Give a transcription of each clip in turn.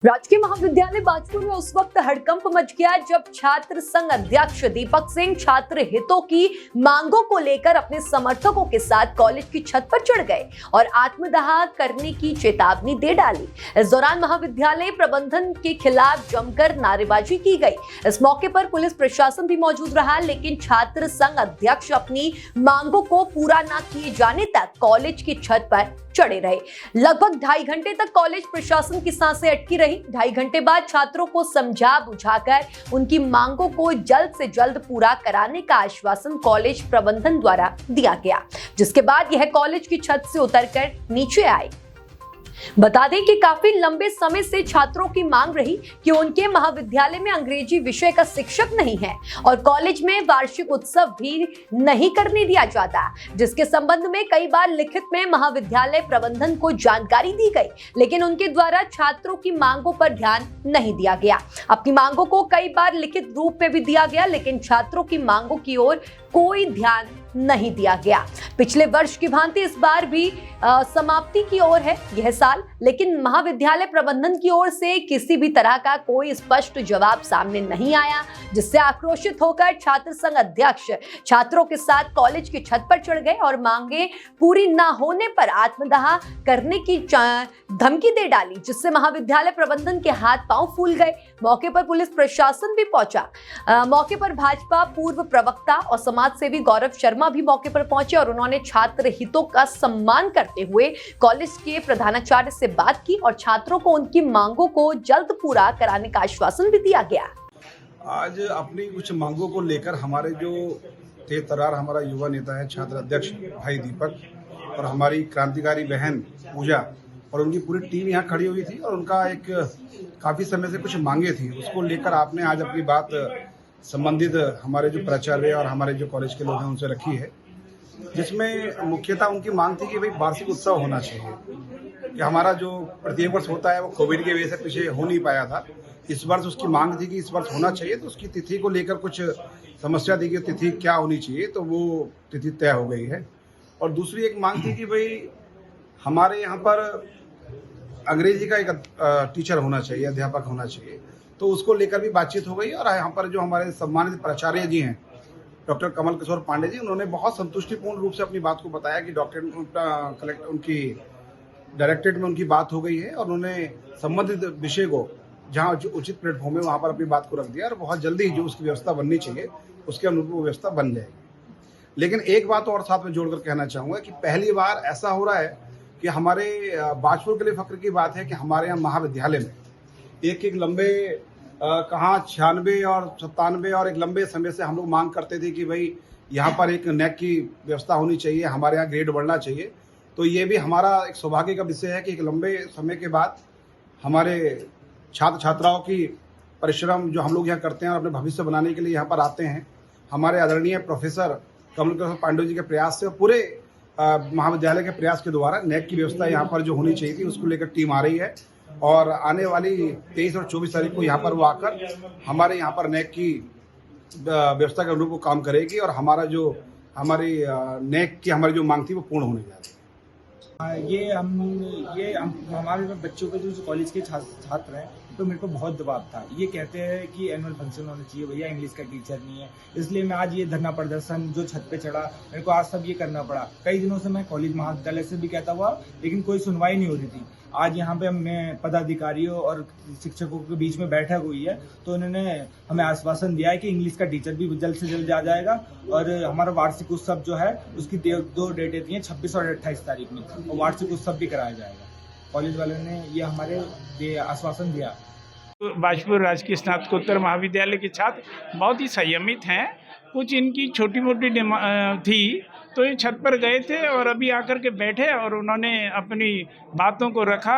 राजकीय महाविद्यालय बाजपुर में उस वक्त हड़कंप मच गया जब छात्र संघ अध्यक्ष दीपक सिंह छात्र हितों की मांगों को लेकर अपने समर्थकों के साथ कॉलेज की छत पर चढ़ गए और आत्मदाह करने की चेतावनी दे डाली। इस दौरान महाविद्यालय प्रबंधन के खिलाफ जमकर नारेबाजी की गई। इस मौके पर पुलिस प्रशासन भी मौजूद रहा, लेकिन छात्र संघ अध्यक्ष अपनी मांगों को पूरा न किए जाने तक कॉलेज की छत पर चढ़े रहे। लगभग 2.5 घंटे तक कॉलेज प्रशासन की सांसें अटकी रही। 2.5 घंटे बाद छात्रों को समझा बुझाकर उनकी मांगों को जल्द से जल्द पूरा कराने का आश्वासन कॉलेज प्रबंधन द्वारा दिया गया, जिसके बाद यह कॉलेज की छत से उतरकर नीचे आए। बता दें कि काफी लंबे समय से छात्रों की मांग रही कि उनके महाविद्यालय में अंग्रेजी विषय का शिक्षक नहीं है और कॉलेज में वार्षिक उत्सव भी नहीं करने दिया जाता, जिसके संबंध में कई बार लिखित में महाविद्यालय प्रबंधन को जानकारी दी गई, लेकिन उनके द्वारा छात्रों की मांगों पर ध्यान नहीं दिया गया। अपनी मांगों को कई बार लिखित रूप में भी दिया गया, लेकिन छात्रों की मांगों की ओर कोई ध्यान नहीं दिया गया। पिछले वर्ष की भांति इस बार भी समाप्ति की ओर है यह साल, लेकिन महाविद्यालय प्रबंधन की ओर से किसी भी तरह का कोई स्पष्ट जवाब सामने नहीं आया, जिससे आक्रोशित होकर छात्र संघ अध्यक्ष छात्रों के साथ कॉलेज की छत पर चढ़ गए और मांगे पूरी न होने पर आत्मदाह करने की धमकी दे डाली, जिससे महाविद्यालय प्रबंधन के हाथ पांव फूल गए। मौके पर पुलिस प्रशासन भी पहुंचा। मौके पर भाजपा पूर्व प्रवक्ता और समाज सेवी गौरव शर्मा भी मौके पर पहुंचे और उन्होंने छात्र हितों का सम्मान करते हुए कॉलेज के प्रधानाचार्य से बात की और छात्रों को उनकी मांगों को जल्द पूरा कराने का आश्वासन भी दिया गया। आज अपनी कुछ मांगों को लेकर हमारे जो तेज तर्रार हमारा युवा नेता है छात्र अध्यक्ष भाई दीपक और हमारी क्रांतिकारी बहन पूजा और उनकी पूरी टीम यहाँ खड़ी हुई थी और उनका एक काफ़ी समय से कुछ मांगे थी, उसको लेकर आपने आज अपनी बात संबंधित हमारे जो प्राचार्य और हमारे जो कॉलेज के लोग हैं उनसे रखी है, जिसमें मुख्यतः उनकी मांग थी कि भाई वार्षिक उत्सव होना चाहिए। कि हमारा जो प्रत्येक वर्ष होता है वो कोविड की वजह से पीछे हो नहीं पाया था। इस वर्ष उसकी मांग थी कि इस वर्ष होना चाहिए, तो उसकी तिथि को लेकर कुछ समस्या थी कि तिथि क्या होनी चाहिए, तो वो तिथि तय हो गई है। और दूसरी एक मांग थी कि भाई हमारे यहाँ पर अंग्रेजी का एक टीचर होना चाहिए, अध्यापक होना चाहिए, तो उसको लेकर भी बातचीत हो गई। और यहाँ पर जो हमारे सम्मानित प्राचार्य जी हैं डॉक्टर कमल किशोर पांडे जी, उन्होंने बहुत संतुष्टिपूर्ण रूप से अपनी बात को बताया कि डॉक्टर उनकी डायरेक्टरेट में उनकी बात हो गई है और उन्होंने संबंधित विषय को जहाँ जो उचित प्लेटफॉर्म है वहाँ पर अपनी बात को रख दिया और बहुत जल्दी जो उसकी व्यवस्था बननी चाहिए उसके अनुरूप वो व्यवस्था बन जाएगी। लेकिन एक बात और साथ में जोड़कर कहना चाहूँगा कि पहली बार ऐसा हो रहा है कि हमारे बाजपुर के लिए फक्र की बात है कि हमारे यहाँ महाविद्यालय में एक लंबे कहाँ 96 और 97 और एक लंबे समय से हम लोग मांग करते थे कि भाई यहाँ पर एक नेक की व्यवस्था होनी चाहिए, हमारे यहाँ ग्रेड बढ़ना चाहिए। तो ये भी हमारा एक सौभाग्य का विषय है कि एक लंबे समय के बाद हमारे छात्र छात्राओं की परिश्रम जो हम लोग यहाँ करते हैं और अपने भविष्य बनाने के लिए यहाँ पर आते हैं, हमारे आदरणीय प्रोफेसर कमल किशोर पांडे जी के प्रयास से पूरे महाविद्यालय के प्रयास के द्वारा नेक की व्यवस्था यहाँ पर जो होनी चाहिए थी उसको लेकर टीम आ रही है और आने वाली 23 और 24 तारीख को यहाँ पर वो आकर हमारे यहाँ पर नेक की व्यवस्था के अनुरूप काम करेगी और हमारा जो हमारी नेक की हमारी जो मांग थी वो पूर्ण होने जा रही है। ये हम हमारे बच्चों के जो कॉलेज के छात्र हैं तो मेरे को बहुत दबाव था। ये कहते हैं कि एनुअल फंक्शन होना चाहिए, भैया इंग्लिश का टीचर नहीं है, इसलिए मैं आज ये धरना प्रदर्शन जो छत पे चढ़ा, मेरे को आज सब ये करना पड़ा। कई दिनों से मैं कॉलेज महाविद्यालय से भी कहता हुआ, लेकिन कोई सुनवाई नहीं हो रही थी। आज यहाँ पे मैं पदाधिकारियों और शिक्षकों के बीच में बैठक हुई है, तो उन्होंने हमें आश्वासन दिया है कि इंग्लिश का टीचर भी जल्द से जल्द आ जाएगा और हमारा वार्षिक उत्सव जो है उसकी 2 डेटें दी हैं, 26 और 28 तारीख में, और वार्षिक उत्सव भी कराया जाएगा। कॉलेज वालों ने ये हमारे आश्वासन दिया। बाजपुर राजकीय स्नातकोत्तर महाविद्यालय के छात्र बहुत ही संयमित हैं। कुछ इनकी छोटी मोटी थी तो ये छत पर गए थे और अभी आकर के बैठे और उन्होंने अपनी बातों को रखा।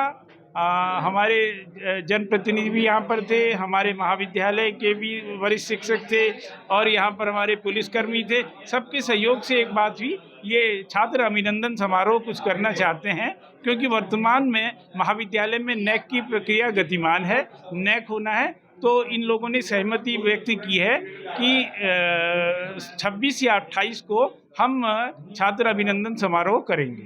हमारे जनप्रतिनिधि भी यहाँ पर थे, हमारे महाविद्यालय के भी वरिष्ठ शिक्षक थे और यहाँ पर हमारे पुलिसकर्मी थे। सबके सहयोग से एक बात हुई, ये छात्र अभिनंदन समारोह कुछ करना चाहते हैं क्योंकि वर्तमान में महाविद्यालय में नेक की प्रक्रिया गतिमान है, नेक होना है। तो इन लोगों ने सहमति व्यक्त की है कि 26 या 28 को हम छात्र अभिनंदन समारोह करेंगे।